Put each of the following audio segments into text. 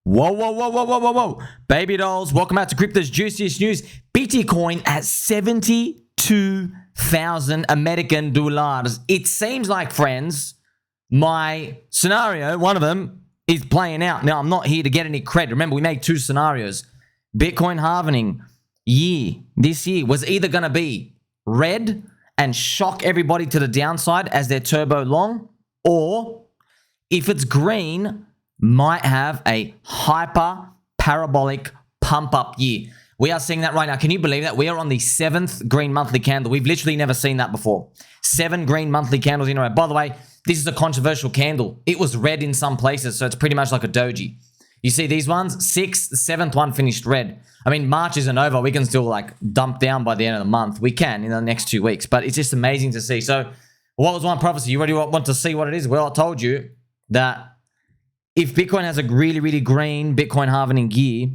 Whoa, whoa, whoa, whoa, whoa, whoa, whoa. Baby dolls, welcome out to Crypto's Juiciest News. Bitcoin at 72,000 American dollars. It seems like, friends, my scenario, one of them, is playing out. Now, I'm not here to get any credit. Remember, we made two scenarios. Bitcoin halvening this year was either going to be red and shock everybody to the downside as they're turbo long, or if it's green, might have a hyper parabolic pump up year. We are seeing that right now. Can you believe that? We are on the 7th green monthly candle. We've literally never seen that before. 7 green monthly candles in a row. By the way, this is a controversial candle. It was red in some places, so it's pretty much like a doji. You see these ones? 6th, 7th one finished red. I mean, March isn't over. We can still like dump down by the end of the month. We can in the next 2 weeks, but it's just amazing to see. So what was one prophecy? You already want to see what it is? Well, I told you that if Bitcoin has a really, really green Bitcoin halvening year,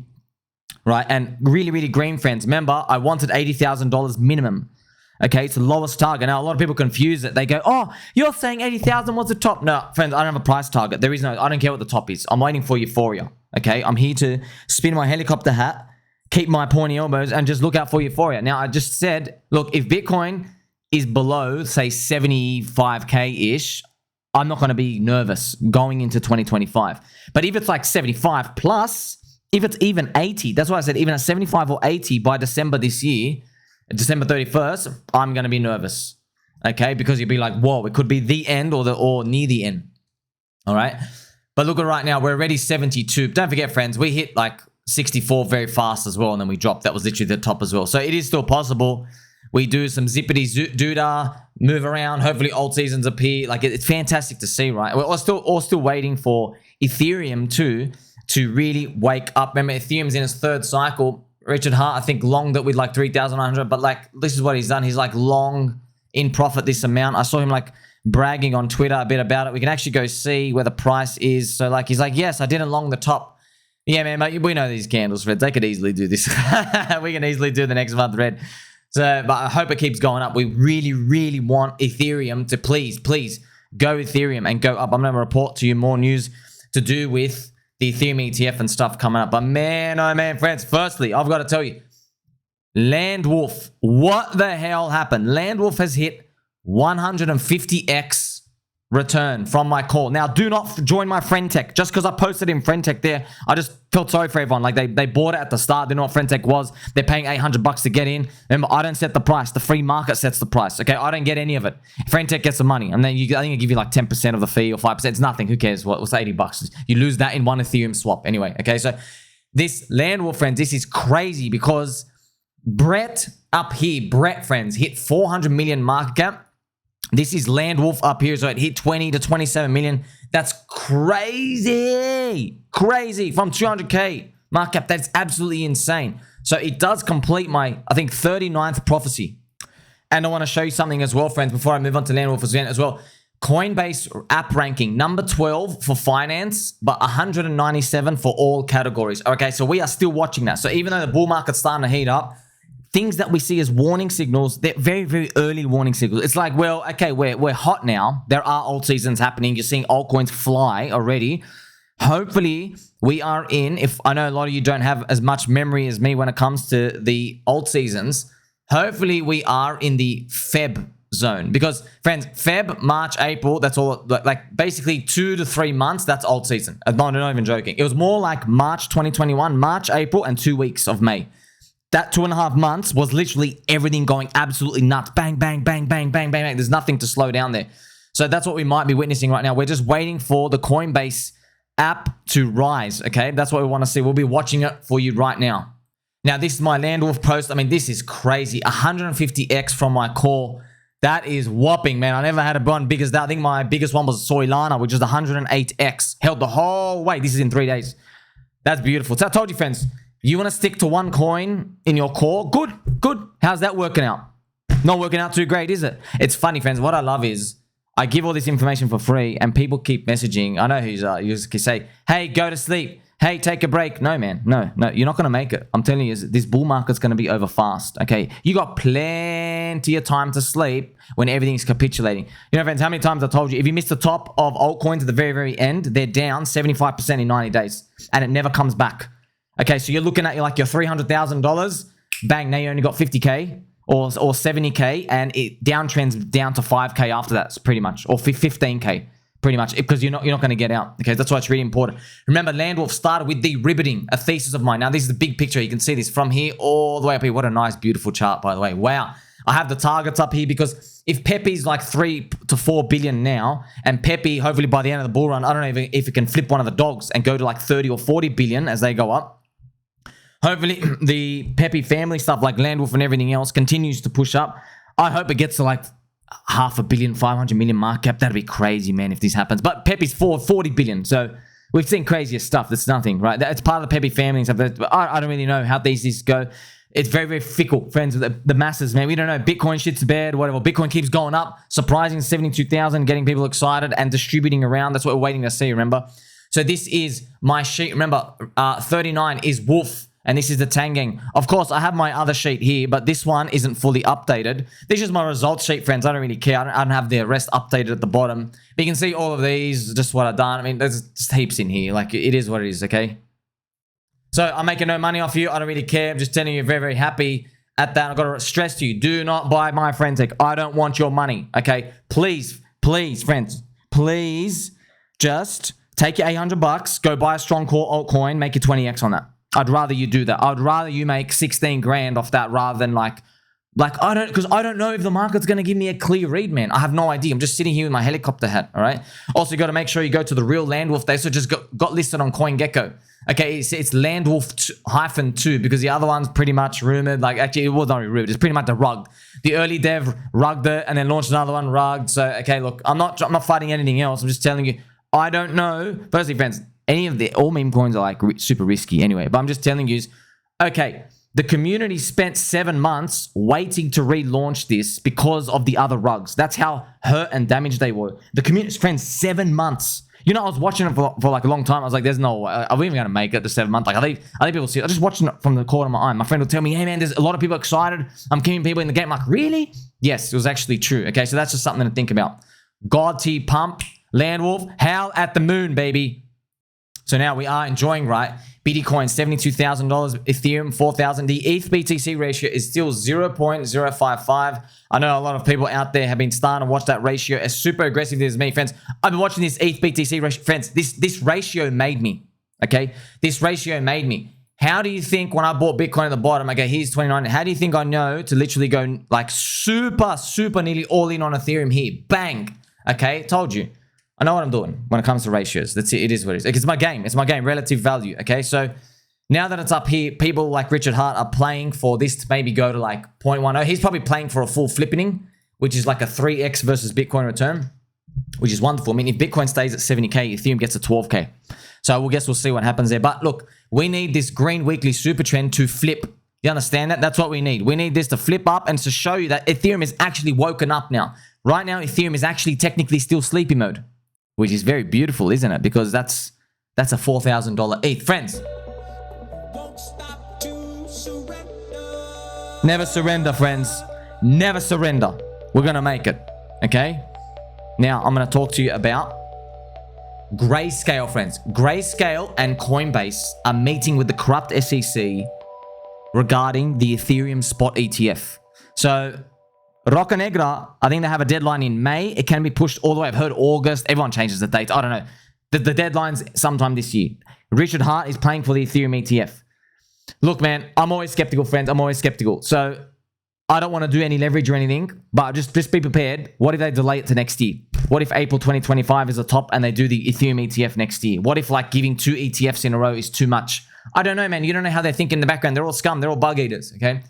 right, and really, really green, friends, remember, I wanted $80,000 minimum. Okay, it's the lowest target. Now, a lot of people confuse it. They go, oh, you're saying 80,000 was the top. No, friends, I don't have a price target. There is no, I don't care what the top is. I'm waiting for euphoria. Okay, I'm here to spin my helicopter hat, keep my pointy elbows, and just look out for euphoria. Now, I just said, look, if Bitcoin is below, say, 75K-ish, I'm not going to be nervous going into 2025. But if it's like 75 plus, if it's even 80, that's why I said even at 75 or 80 by December this year, December 31st, I'm going to be nervous. Okay? Because you'll be like, whoa, it could be the end or near the end. All right? But look at right now, we're already 72. Don't forget, friends, we hit like 64 very fast as well, and then we dropped. That was literally the top as well. So it is still possible. We do some zippity doodah, move around. Hopefully, alt seasons appear. Like it's fantastic to see, right? We're still waiting for Ethereum to really wake up. Remember, Ethereum's in its 3rd cycle. Richard Hart, I think, longed it with like 3,900. But like, this is what he's done. He's like long in profit this amount. I saw him like bragging on Twitter a bit about it. We can actually go see where the price is. So like, he's like, yes, I didn't long the top. Yeah, man, mate, we know these candles, Fred. They could easily do this. We can easily do the next month, Red. So, but I hope it keeps going up. We really, really want Ethereum to please go Ethereum and go up. I'm going to report to you more news to do with the Ethereum ETF and stuff coming up. But man, oh man, friends, firstly, I've got to tell you, Landwolf, what the hell happened? Landwolf has hit 150x return from my call. Now, do not join my friend tech. Just because I posted in friend tech there, I just felt sorry for everyone. Like they bought it at the start. They know what friend tech was. They're paying $800 to get in. Remember, I don't set the price. The free market sets the price. Okay, I don't get any of it. Friend tech gets the money, and then I think I give you like 10% of the fee or 5%. It's nothing. Who cares? What's $80? You lose that in one Ethereum swap anyway. Okay, so this Landwolf, friends, this is crazy because Brett up here, friends, hit 400 million market cap. This is Landwolf up here, so it hit 20 to 27 million. That's crazy. Crazy. From 200K market cap. That's absolutely insane. So it does complete my, I think, 39th prophecy. And I want to show you something as well, friends, before I move on to Landwolf as well. Coinbase App Ranking, number 12 for finance, but 197 for all categories. Okay, so we are still watching that. So even though the bull market's starting to heat up, things that we see as warning signals, they're very, very early warning signals. It's like, well, okay, we're hot now. There are alt seasons happening. You're seeing altcoins fly already. Hopefully, we are in, if I know a lot of you don't have as much memory as me when it comes to the alt seasons, hopefully we are in the Feb zone. Because, friends, Feb, March, April, that's all, like basically 2 to 3 months, that's alt season. I'm not even joking. It was more like March 2021, March, April, and 2 weeks of May. That 2.5 months was literally everything going absolutely nuts. Bang, bang, bang, bang, bang, bang, bang. There's nothing to slow down there. So that's what we might be witnessing right now. We're just waiting for the Coinbase app to rise, okay? That's what we want to see. We'll be watching it for you right now. Now, this is my Landwolf post. I mean, this is crazy. 150x from my call. That is whopping, man. I never had a one big as that. I think my biggest one was Solana, which is 108x. Held the whole way. This is in 3 days. That's beautiful. So I told you, friends, you want to stick to one coin in your core? Good, good. How's that working out? Not working out too great, is it? It's funny, friends. What I love is I give all this information for free and people keep messaging. I know who's, you just say, hey, go to sleep. Hey, take a break. No, man. No, you're not going to make it. I'm telling you, this bull market's going to be over fast. Okay. You got plenty plenty of time to sleep when everything's capitulating. You know, friends, how many times I told you, if you miss the top of altcoins at the very, very end, they're down 75% in 90 days, and it never comes back. Okay, so you're looking at your $300,000, bang, now you only got 50K or 70K, and it downtrends down to 5K after that, pretty much, or 15K. Pretty much, because you're not going to get out. Okay, that's why it's really important. Remember, Landwolf started with the Ribbeting, a thesis of mine. Now, this is the big picture. You can see this from here all the way up here. What a nice, beautiful chart, by the way. Wow. I have the targets up here because if Pepe's like 3 to 4 billion now, and Pepe, hopefully by the end of the bull run, I don't know if it can flip one of the dogs and go to like 30 or 40 billion as they go up. Hopefully, the Pepe family stuff like Landwolf and everything else continues to push up. I hope it gets to like $500 million, 500 million market cap. That'd be crazy, man, if this happens. But Pepe's 40 billion. So we've seen crazier stuff. That's nothing, right? It's part of the Pepe family and stuff. I don't really know how these go. It's very, very fickle, friends. The masses, man. We don't know. Bitcoin shit's bad, whatever. Bitcoin keeps going up. Surprising 72,000, getting people excited and distributing around. That's what we're waiting to see, remember? So this is my sheet. Remember, 39 is Wolf. And this is the Tangang. Of course, I have my other sheet here, but this one isn't fully updated. This is my results sheet, friends. I don't really care. I don't have the rest updated at the bottom. But you can see all of these, just what I've done. I mean, there's just heaps in here. Like, it is what it is, okay? So, I'm making no money off you. I don't really care. I'm just telling you, very, very happy at that. I've got to stress to you, do not buy my Frentic. I don't want your money, okay? Please, friends, please just take your $800, go buy a strong core altcoin, make your 20x on that. I'd rather you do that. I'd rather you make 16 grand off that rather than like because I don't know if the market's going to give me a clear read, man. I have no idea. I'm just sitting here with my helicopter hat, all right? Also, you got to make sure you go to the real Landwolf. They also just got listed on CoinGecko. Okay, it's Landwolf -2 because the other one's pretty much rumored. Like, actually, it was not really rumored. It's pretty much a rug. The early dev rugged it and then launched another one rugged. So, okay, look, I'm not fighting anything else. I'm just telling you, I don't know. Firstly, friends, all meme coins are like super risky anyway, but I'm just telling you, okay, the community spent 7 months waiting to relaunch this because of the other rugs. That's how hurt and damaged they were. The community spent 7 months. You know, I was watching it for like a long time. I was like, there's no way. Are we even going to make it to 7 months? Like, I think people see it. I'm just watching it from the corner of my eye. My friend will tell me, hey, man, there's a lot of people excited. I'm keeping people in the game. I'm like, really? Yes, it was actually true. Okay, so that's just something to think about. God T pump, Landwolf, howl at the moon, baby. So now we are enjoying, right? Bitcoin, $72,000. Ethereum, 4,000. The ETH BTC ratio is still 0.055. I know a lot of people out there have been starting to watch that ratio as super aggressive as me, friends. I've been watching this ETH BTC ratio. Friends, this ratio made me, okay? This ratio made me. How do you think when I bought Bitcoin at the bottom, okay, here's 29. How do you think I know to literally go like super nearly all in on Ethereum here? Bang. Okay, told you. I know what I'm doing when it comes to ratios. That's it. It is what it is. It's my game. It's my game. Relative value. Okay. So now that it's up here, people like Richard Hart are playing for this to maybe go to like 0.10. He's probably playing for a full flippening, which is like a 3x versus Bitcoin return, which is wonderful. I mean, if Bitcoin stays at 70K, Ethereum gets to 12K. So we'll see what happens there. But look, we need this green weekly super trend to flip. You understand that? That's what we need. We need this to flip up and to show you that Ethereum is actually woken up now. Right now, Ethereum is actually technically still sleepy mode, which is very beautiful, isn't it? Because that's a $4,000 ETH. Friends, never surrender, friends. Never surrender. We're going to make it, okay? Now, I'm going to talk to you about Grayscale, friends. Grayscale and Coinbase are meeting with the corrupt SEC regarding the Ethereum Spot ETF. So, Roca Negra, I think they have a deadline in May. It can be pushed all the way. I've heard August. Everyone changes the dates. I don't know. The deadline's sometime this year. Richard Hart is playing for the Ethereum ETF. Look, man, I'm always skeptical, friends. I'm always skeptical. So I don't want to do any leverage or anything, but just be prepared. What if they delay it to next year? What if April 2025 is the top and they do the Ethereum ETF next year? What if like giving 2 ETFs in a row is too much? I don't know, man. You don't know how they think in the background. They're all scum. They're all bug eaters, okay?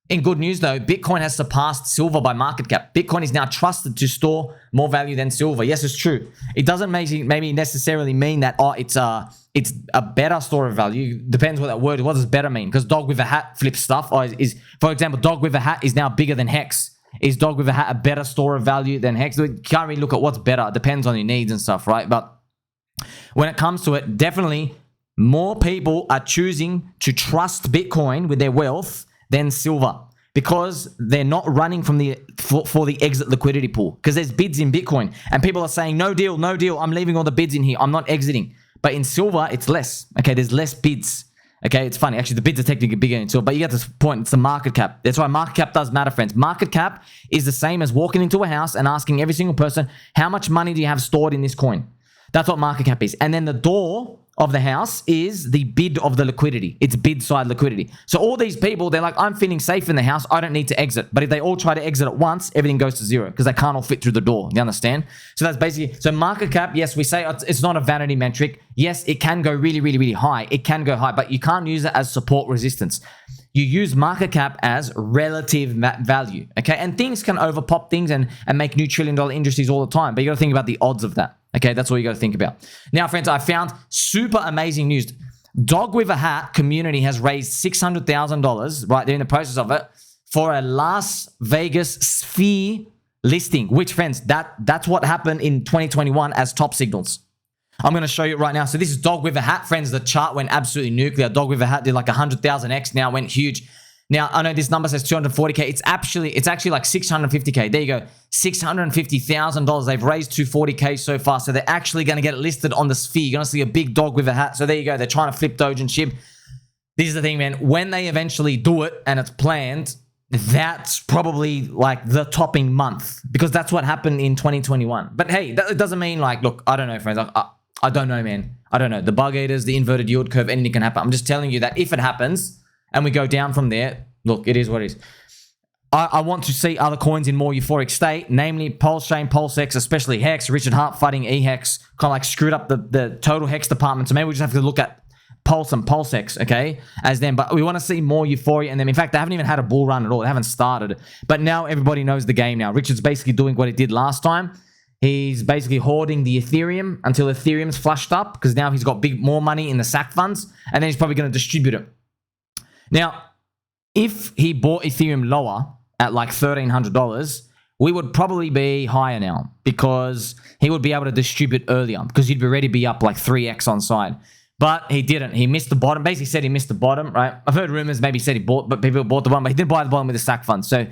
In good news, though, Bitcoin has surpassed silver by market cap. Bitcoin is now trusted to store more value than silver. Yes, it's true. It doesn't maybe necessarily mean that, it's a better store of value. Depends what that word, what does better mean? Because dog with a hat flips stuff. Or for example, dog with a hat is now bigger than HEX. Is dog with a hat a better store of value than HEX? We can't really look at what's better. It depends on your needs and stuff, right? But when it comes to it, definitely more people are choosing to trust Bitcoin with their wealth than silver. Because they're not running from for the exit liquidity pool. Because there's bids in Bitcoin. And people are saying, no deal, no deal. I'm leaving all the bids in here. I'm not exiting. But in silver, it's less. Okay, there's less bids. Okay, it's funny. Actually, the bids are technically bigger in silver. But you get this point. It's the market cap. That's why market cap does matter, friends. Market cap is the same as walking into a house and asking every single person, how much money do you have stored in this coin? That's what market cap is. And then the door of the house is the bid of the liquidity. It's bid side liquidity. So all these people, they're like, I'm feeling safe in the house. I don't need to exit. But if they all try to exit at once, everything goes to zero because they can't all fit through the door. You understand? So that's basically, so market cap, yes, we say it's not a vanity metric. Yes, it can go really, really, really high. It can go high, but you can't use it as support resistance. You use market cap as relative value. Okay. And things can overpop things and make new $1 trillion industries all the time. But you got to think about the odds of that. Okay, that's what you got to think about. Now, friends, I found super amazing news. Dog with a Hat community has raised $600,000, right? They're in the process of it, for a Las Vegas Sphere listing, which, friends, that's what happened in 2021 as top signals. I'm going to show you right now. So this is Dog with a Hat, friends. The chart went absolutely nuclear. Dog with a Hat did like 100,000x, now went huge. Now, I know this number says 240K. It's actually like 650K. There you go. $650,000. They've raised 240K so far. So they're actually going to get it listed on the Sphere. You're going to see a big dog with a hat. So there you go. They're trying to flip Doge and SHIB. This is the thing, man. When they eventually do it and it's planned, that's probably like the topping month because that's what happened in 2021. But hey, it doesn't mean like, look, I don't know, friends. I don't know, man. I don't know. The bug eaters, the inverted yield curve, anything can happen. I'm just telling you that if it happens, and we go down from there, look, it is what it is. I want to see other coins in more euphoric state, namely PulseChain, PulseX, especially HEX. Richard Hart fighting eHEX kind of like screwed up the total HEX department. So maybe we just have to look at Pulse and PulseX, okay, as them. But we want to see more euphoria in them. In fact, they haven't even had a bull run at all. They haven't started. But now everybody knows the game now. Richard's basically doing what he did last time. He's basically hoarding the Ethereum until Ethereum's flushed up because now he's got more money in the SAC funds. And then he's probably going to distribute it. Now, if he bought Ethereum lower at like $1,300, we would probably be higher now because he would be able to distribute earlier because he'd already be up like 3x on side. But he didn't. He missed the bottom. Basically said he missed the bottom, right? I've heard rumors maybe said he bought, but people bought the bottom, but he didn't buy the bottom with the SAC fund. So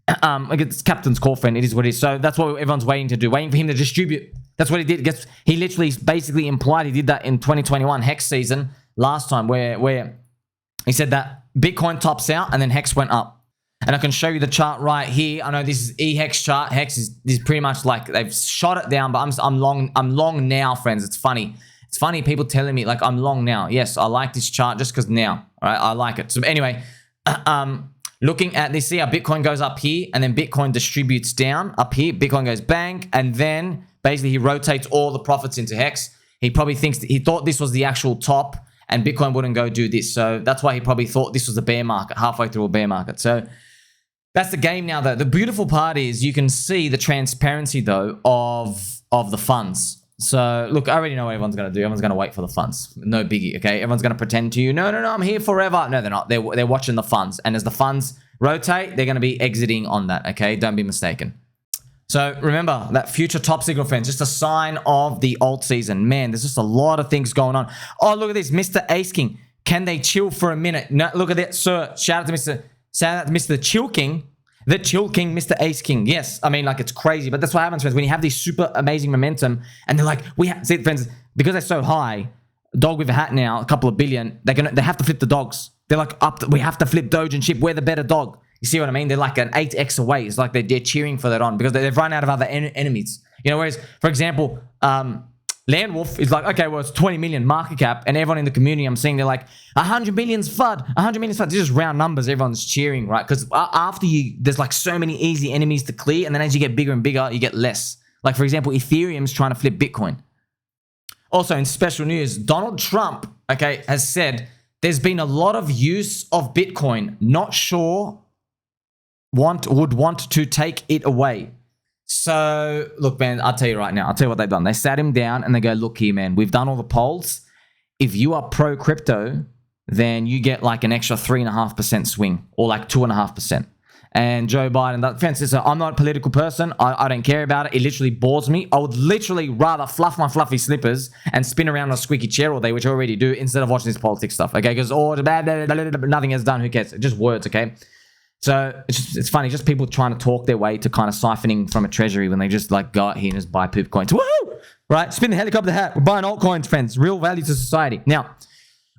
it's captain's call, friend. It is what it is. So that's what everyone's waiting to do, waiting for him to distribute. That's what he did. He literally basically implied he did that in 2021 HEX season last time where he said that Bitcoin tops out and then HEX went up. And I can show you the chart right here. I know this is eHEX chart. HEX is pretty much like they've shot it down, but I'm long now, friends. It's funny. It's funny people telling me like I'm long now. Yes, I like this chart just because now. All right, I like it. So anyway, looking at this, see how Bitcoin goes up here and then Bitcoin distributes down up here. Bitcoin goes bang, and then basically he rotates all the profits into HEX. He probably thinks he thought this was the actual top. And Bitcoin wouldn't go do this. So that's why he probably thought this was a bear market, halfway through a bear market. So that's the game now, though. The beautiful part is you can see the transparency, though, of the funds. So, look, I already know what everyone's going to do. Everyone's going to wait for the funds. No biggie, okay? Everyone's going to pretend to you, no, I'm here forever. No, they're not. They're watching the funds. And as the funds rotate, they're going to be exiting on that, okay? Don't be mistaken. So remember that future top signal, friends, just a sign of the alt season. Man, there's just a lot of things going on. Oh, look at this, Mr. Ace King. Can they chill for a minute? No, look at that, sir. Shout out to Mr. Chill King. The Chill King, Mr. Ace King. Yes, I mean, like, it's crazy, but that's what happens, friends, when you have this super amazing momentum, and they're like, see, friends, because they're so high, dog with a hat now, a couple of billion, they have to flip the dogs. They're like, we have to flip Doge and SHIB. We're the better dog. You see what I mean? They're like an 8x away. It's like they're cheering for that on because they've run out of other enemies. You know, whereas, for example, Landwolf is like, okay, well, it's 20 million market cap, and everyone in the community I'm seeing, they're like, 100 million's FUD, 100 million's FUD. These are just round numbers. Everyone's cheering, right? Because after there's like so many easy enemies to clear, and then as you get bigger and bigger, you get less. Like, for example, Ethereum's trying to flip Bitcoin. Also, in special news, Donald Trump, okay, has said there's been a lot of use of Bitcoin. Not sure would want to take it away. So, look, man, I'll tell you right now. I'll tell you what they've done. They sat him down and they go, look here, man, we've done all the polls. If you are pro-crypto, then you get like an extra 3.5% swing or like 2.5%. And Joe Biden, that fence is, I'm not a political person. I don't care about it. It literally bores me. I would literally rather fluff my fluffy slippers and spin around on a squeaky chair all day, which I already do, instead of watching this politics stuff, okay? Because, nothing is done. Who cares? Just words, okay? So it's funny, just people trying to talk their way to kind of siphoning from a treasury when they just like go out here and just buy poop coins. Woo! Right? Spin the helicopter hat. We're buying altcoins, friends. Real value to society. Now,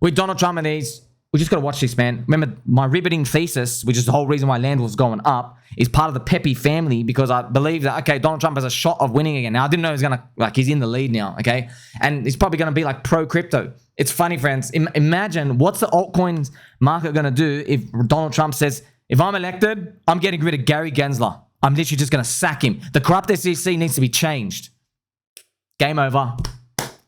with Donald Trump and these, we just got to watch this, man. Remember, my Ribbeting thesis, which is the whole reason why Landwolf's going up, is part of the Pepe family because I believe that, okay, Donald Trump has a shot of winning again. Now, I didn't know he was going to, like, he's in the lead now, okay? And he's probably going to be, like, pro-crypto. It's funny, friends. Imagine what's the altcoins market going to do if Donald Trump says, if I'm elected, I'm getting rid of Gary Gensler. I'm literally just going to sack him. The corrupt SEC needs to be changed. Game over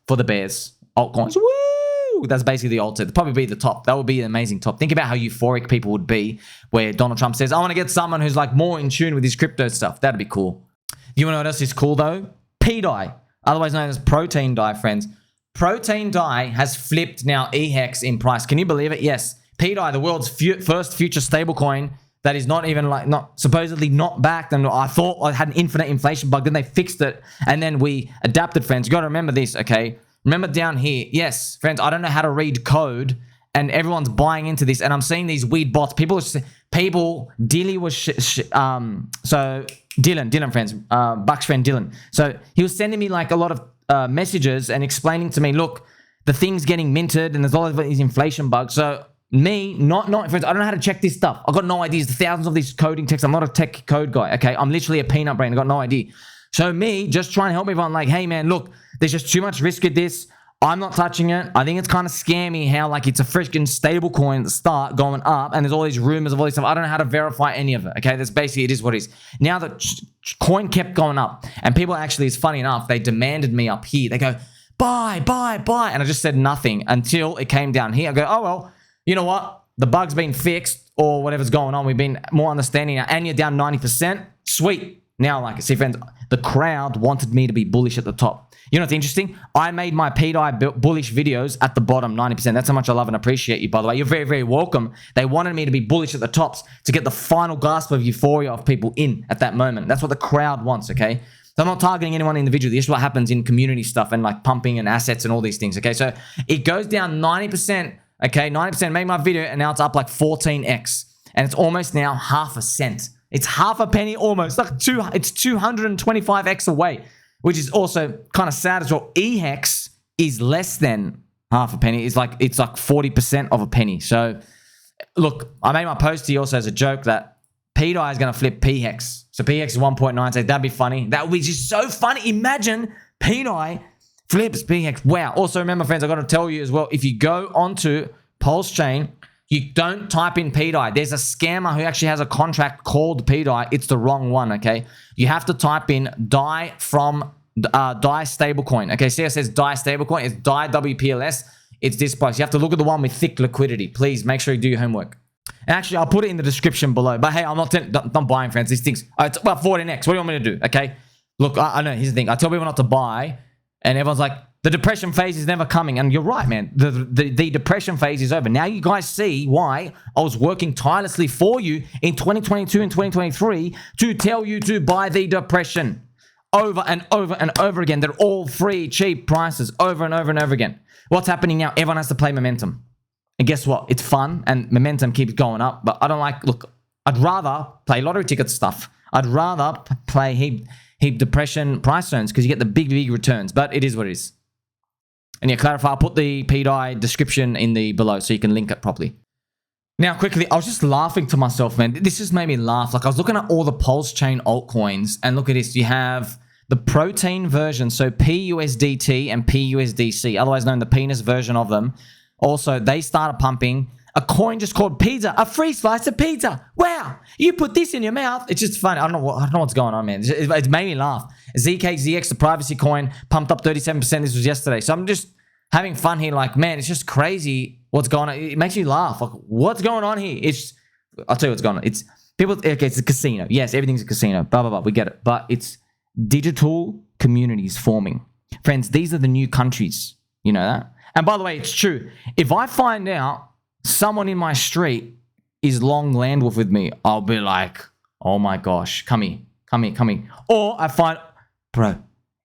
for the Bears. Altcoins. Woo! That's basically the alt. It'd probably be the top. That would be an amazing top. Think about how euphoric people would be where Donald Trump says, I want to get someone who's like more in tune with his crypto stuff. That'd be cool. You want to know what else is cool though? pDAI, otherwise known as protein DAI, friends. Protein DAI has flipped now eHEX in price. Can you believe it? Yes. pDAI, the world's first future stablecoin that is not even like, not supposedly not backed. And I thought I had an infinite inflation bug. Then they fixed it. And then we adapted, friends. You got to remember this, okay? Remember down here, yes, friends, I don't know how to read code and everyone's buying into this. And I'm seeing these weird bots. Dilly was, Dylan, friends, Buck's friend Dylan. So he was sending me like a lot of messages and explaining to me, look, the thing's getting minted and there's all of these inflation bugs. So me, not friends, I don't know how to check this stuff. I've got no idea. There's thousands of these coding texts. I'm not a tech code guy, okay? I'm literally a peanut brain. I got no idea. So me, just trying to help everyone like, hey man, look, there's just too much risk with this. I'm not touching it. I think it's kind of scammy how like it's a freaking stable coin at the start going up and there's all these rumors of all this stuff. I don't know how to verify any of it, okay? That's basically, it is what it is. Now the coin kept going up and people actually, it's funny enough, they demanded me up here. They go, buy. And I just said nothing until it came down here. I go, oh, well, you know what? The bug's been fixed or whatever's going on. We've been more understanding now and you're down 90%. Sweet. Now, like, see, friends, the crowd wanted me to be bullish at the top. You know what's interesting? I made my pDAI bullish videos at the bottom, 90%. That's how much I love and appreciate you, by the way. You're very, very welcome. They wanted me to be bullish at the tops to get the final gasp of euphoria of people in at that moment. That's what the crowd wants, okay? So I'm not targeting anyone individually. This is what happens in community stuff and like pumping and assets and all these things, okay? So it goes down 90%, okay? 90%, made my video, and now it's up like 14x. And it's almost now half a cent. It's half a penny almost. Like it's 225x away, which is also kind of sad as well. eHEX is less than half a penny. It's like 40% of a penny. So look, I made my post here also as a joke that pDAI is going to flip pHEX. So pHEX is 1.9. So that'd be funny. That would be just so funny. Imagine pDAI flips pHEX. Wow. Also remember, friends, I got to tell you as well, if you go onto PulseChain, you don't type in pDAI. There's a scammer who actually has a contract called pDAI. It's the wrong one, okay? You have to type in DAI from DAI Stablecoin. Okay, see how it says DAI Stablecoin? It's DAI WPLS. It's this price. You have to look at the one with thick liquidity. Please make sure you do your homework. And actually, I'll put it in the description below. But hey, I'm not buying, friends. These things, it's about 14x. What do you want me to do, okay? Look, I know, here's the thing. I tell people not to buy, and everyone's like, the depression phase is never coming. And you're right, man. The depression phase is over. Now you guys see why I was working tirelessly for you in 2022 and 2023 to tell you to buy the depression over and over and over again. They're all free, cheap prices over and over and over again. What's happening now? Everyone has to play momentum. And guess what? It's fun and momentum keeps going up. But I don't like, look, I'd rather play lottery ticket stuff. I'd rather play heap depression price zones because you get the big returns. But it is what it is. And yeah, clarify, I'll put the pDAI description in the below so you can link it properly. Now, quickly, I was just laughing to myself, man. This just made me laugh. Like, I was looking at all the PulseChain altcoins, and look at this. You have the protein version, so PUSDT and PUSDC, otherwise known the penis version of them. Also, they started pumping a coin just called pizza, a free slice of pizza. Wow, you put this in your mouth. It's just funny. I don't know what's going on, man. It made me laugh. ZKZX, the privacy coin, pumped up 37%. This was yesterday. So I'm just having fun here. Like, man, it's just crazy what's going on. It makes me laugh. Like, what's going on here? I'll tell you what's going on. It's people. Okay, it's a casino. Yes, everything's a casino. Blah, blah, blah. We get it. But it's digital communities forming. Friends, these are the new countries. You know that? And by the way, it's true. If I find out someone in my street is long Landwolf with me, I'll be like, oh my gosh, come here. Or I find, bro,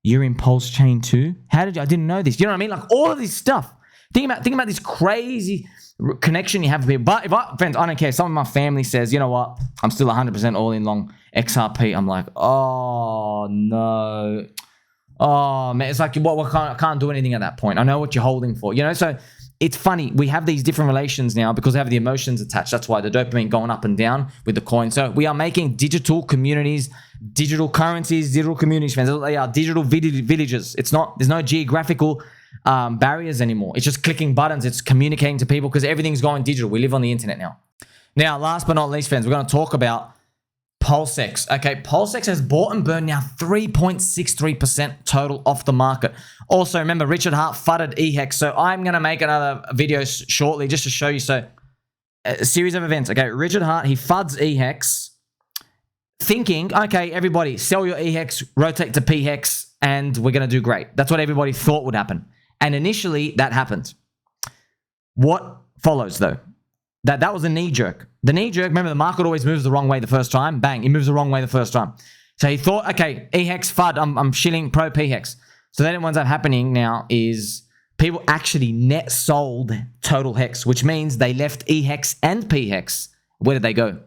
you're in PulseChain too? How did you? I didn't know this. You know what I mean? Like all of this stuff. Think about this crazy connection you have with people. But friends, I don't care. Some of my family says, you know what? I'm still 100% all in long XRP. I'm like, oh no. Oh man, it's like, I can't do anything at that point. I know what you're holding for, you know? So it's funny. We have these different relations now because they have the emotions attached. That's why the dopamine going up and down with the coin. So we are making digital communities, digital currencies, digital communities, friends. They are digital villages. There's no geographical barriers anymore. It's just clicking buttons. It's communicating to people because everything's going digital. We live on the internet now. Now, last but not least, friends, we're going to talk about PulseX. Okay, PulseX has bought and burned now 3.63% total off the market. Also, remember, Richard Hart fudded eHEX. So I'm going to make another video shortly just to show you. So a series of events. Okay, Richard Hart, he fuds eHEX thinking, okay, everybody, sell your eHEX, rotate to pHEX, and we're going to do great. That's what everybody thought would happen. And initially, that happened. What follows, though? That was a knee jerk. The knee jerk, remember, the market always moves the wrong way the first time. Bang, it moves the wrong way the first time. So he thought, okay, eHEX FUD, I'm shilling pro pHEX. So then what ends up happening now is people actually net sold total hex, which means they left eHEX and pHEX. Where did they go?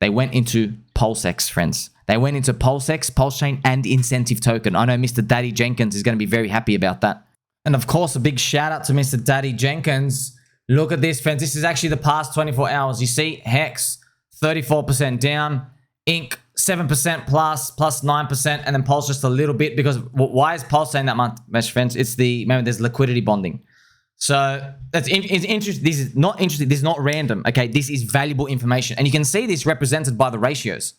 They went into PulseX, friends. They went into PulseX, PulseChain, and Incentive Token. I know Mr. Daddy Jenkins is going to be very happy about that. And of course, a big shout out to Mr. Daddy Jenkins. Look at this, friends. This is actually the past 24 hours. You see, HEX, 34% down. Inc, 7% plus 9%. And then Pulse just a little bit because why is Pulse saying that much, friends? It's remember, there's liquidity bonding. So it's interesting. This is not interesting. This is not random. Okay, this is valuable information. And you can see this represented by the ratios.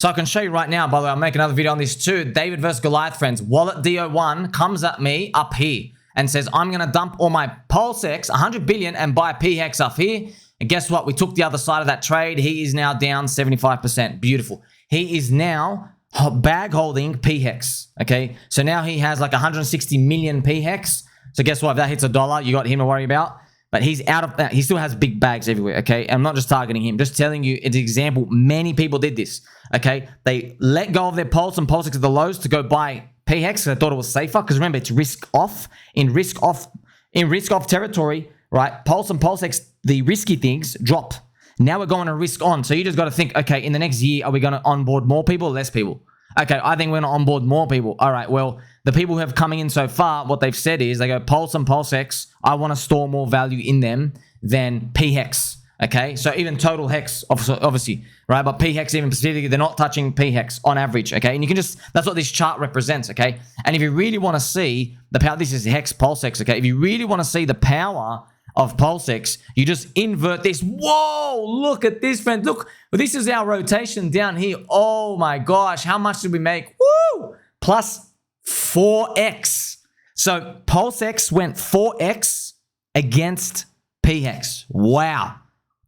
So I can show you right now, by the way, I'll make another video on this too. David versus Goliath, friends. Wallet DO1 comes at me up here and says, I'm going to dump all my PulseX, 100 billion, and buy pHEX up here. And guess what? We took the other side of that trade. He is now down 75%. Beautiful. He is now bag holding pHEX. Okay. So now he has like 160 million pHEX. So guess what? If that hits $1, you got him to worry about. But he's out of that. He still has big bags everywhere. Okay. And I'm not just targeting him, just telling you it's an example. Many people did this. Okay. They let go of their Pulse and PulseX at the lows to go buy pHEX because they thought it was safer. Because remember, it's risk off. In risk off territory, right? Pulse and PulseX, the risky things drop. Now we're going to risk on. So you just got to think, okay, in the next year, are we going to onboard more people or less people? Okay, I think we're going to onboard more people. All right, well, the people who have coming in so far, what they've said is they go, Pulse and PulseX, I want to store more value in them than pHEX. Okay, so even total hex, obviously, right? But pHEX, even specifically, they're not touching pHEX on average, okay? And you can just, that's what this chart represents, okay? And if you really want to see the power, this is hex PulseX, okay? If you really want to see the power of PulseX, you just invert this. Whoa, look at this, friend. Look, this is our rotation down here. Oh my gosh, how much did we make? Woo! Plus 4x. So PulseX went 4x against pHEX. Wow.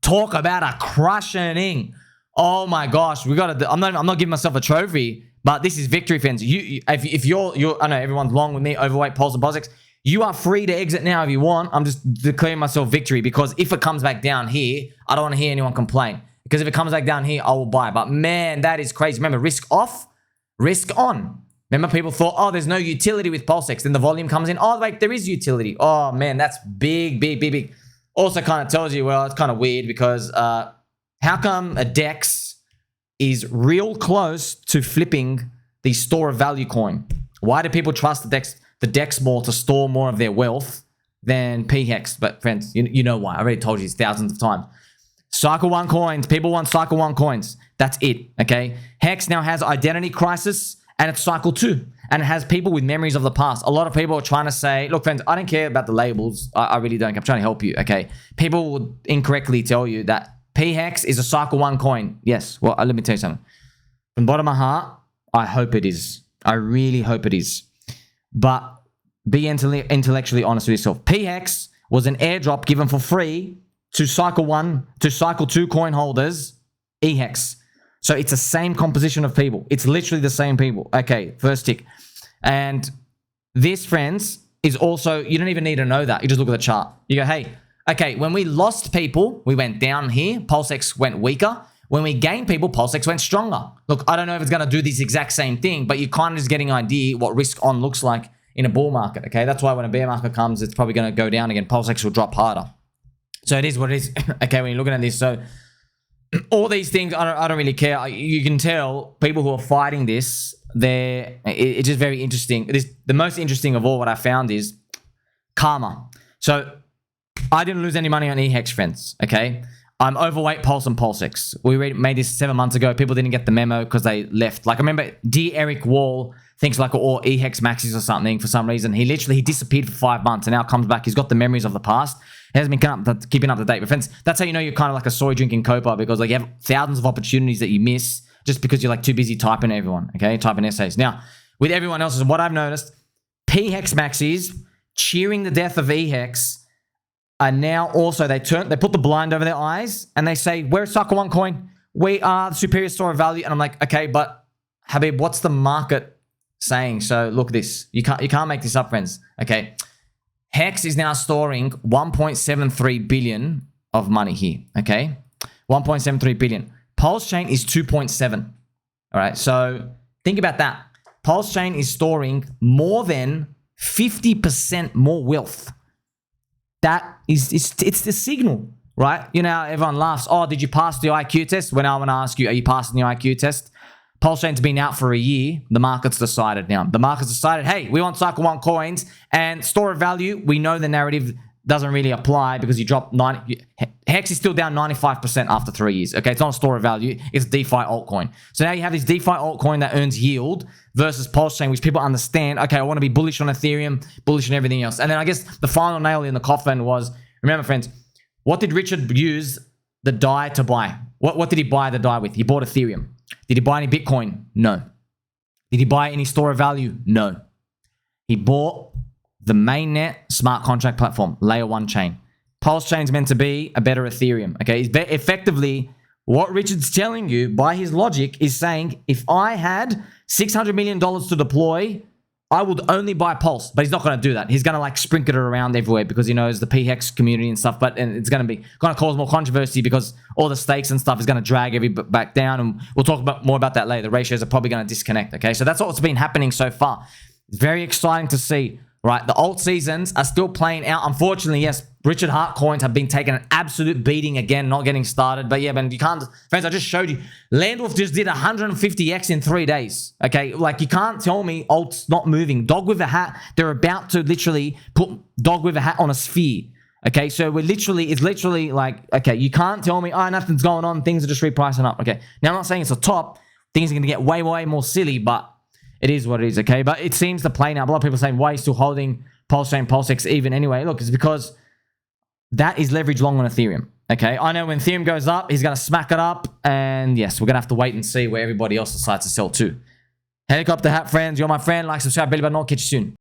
Talk about a crushing. Oh my gosh, we got to. I'm not giving myself a trophy, but this is victory, friends. If you're, I know everyone's long with me, overweight, Pulse and PulseX. You are free to exit now if you want. I'm just declaring myself victory because if it comes back down here, I don't want to hear anyone complain. Because if it comes back down here, I will buy. But man, that is crazy. Remember, risk off, risk on. Remember, people thought, oh, there's no utility with PulseX. Then the volume comes in. Oh, wait, there is utility. Oh man, that's big, big, big, big. Also kind of tells you, well, it's kind of weird because how come a DEX is real close to flipping the store of value coin? Why do people trust the DEX more to store more of their wealth than pHEX? But friends, you know why. I already told you this thousands of times. Cycle 1 coins. People want Cycle 1 coins. That's it, okay? HEX now has identity crisis and it's Cycle 2. And it has people with memories of the past. A lot of people are trying to say, look, friends, I don't care about the labels. I really don't. I'm trying to help you, okay? People will incorrectly tell you that pHEX is a Cycle 1 coin. Yes. Well, let me tell you something. From the bottom of my heart, I hope it is. I really hope it is. But be intellectually honest with yourself. pHEX was an airdrop given for free to Cycle 1, to Cycle 2 coin holders, eHEX. So it's the same composition of people. It's literally the same people. Okay, first tick. And this, friends, is also, you don't even need to know that. You just look at the chart. You go, hey, okay, when we lost people, we went down here. PulseX went weaker. When we gained people, PulseX went stronger. Look, I don't know if it's going to do this exact same thing, but you're kind of just getting an idea what risk on looks like in a bull market, okay? That's why when a bear market comes, it's probably going to go down again. PulseX will drop harder. So it is what it is. Okay, when you're looking at this. So all these things, I don't really care. You can tell people who are fighting this, it's just very interesting. The most interesting of all what I found is karma. So I didn't lose any money on eHEX, friends, okay? I'm overweight Pulse and PulseX. We made this 7 months ago. People didn't get the memo because they left. Like, I remember D. Eric Wall thinks like all eHEX maxis or something for some reason. He disappeared for 5 months and now comes back. He's got the memories of the past. He hasn't been keeping up to date. But friends, that's how you know you're kind of like a soy drinking copa, because like you have thousands of opportunities that you miss just because you're like too busy typing everyone, okay? Typing essays. Now, with everyone else, what I've noticed, pHEX maxis cheering the death of eHEX are now also, they put the blind over their eyes and they say, we're sucker one coin. We are the superior store of value. And I'm like, okay, but Habib, what's the market saying? So look at this. You can't make this up, friends. Okay. Hex is now storing 1.73 billion of money here. Okay. 1.73 billion. PulseChain is 2.7. All right. So think about that. PulseChain is storing more than 50% more wealth. That is, it's the signal, right? You know, everyone laughs. Oh, did you pass the IQ test? When I want to ask you, are you passing the IQ test? PulseChain's been out for a year. The market's decided now. The market's decided, hey, we want Cycle 1 coins and store of value. We know the narrative doesn't really apply because you dropped 90. Hex is still down 95% after 3 years. Okay, it's not a store of value. It's a DeFi altcoin. So now you have this DeFi altcoin that earns yield versus PulseChain, which people understand. Okay, I want to be bullish on Ethereum, bullish on everything else. And then I guess the final nail in the coffin was, remember, friends, what did Richard use the DAI to buy? What did he buy the DAI with? He bought Ethereum. Did he buy any Bitcoin? No. Did he buy any store of value? No. He bought the mainnet smart contract platform, layer 1 chain. PulseChain's meant to be a better Ethereum. Okay, effectively, what Richard's telling you by his logic is saying, if I had $600 million to deploy, I would only buy Pulse. But he's not going to do that. He's going to like sprinkle it around everywhere because he knows the pHEX community and stuff. And it's going to cause more controversy because all the stakes and stuff is going to drag everybody back down. And we'll talk more about that later. The ratios are probably going to disconnect. Okay, so that's what's been happening so far. It's very exciting to see. Right, the alt seasons are still playing out. Unfortunately, yes, Richard Hart coins have been taking an absolute beating again, not getting started. But yeah, man, you can't, friends, I just showed you. Landwolf just did 150x in 3 days. Okay, like you can't tell me alt's not moving. Dog with a hat, they're about to literally put dog with a hat on a sphere. Okay, so it's literally like, okay, you can't tell me, oh, nothing's going on. Things are just repricing up. Okay, now I'm not saying it's a top. Things are going to get way, way more silly, but it is what it is, okay? But it seems to play now. A lot of people are saying, why are you still holding PulseChain, PulseX even anyway? Look, it's because that is leverage long on Ethereum, okay? I know when Ethereum goes up, he's going to smack it up. And yes, we're going to have to wait and see where everybody else decides to sell to. Helicopter hat, friends. You're my friend. Like, subscribe, belly button. I'll catch you soon.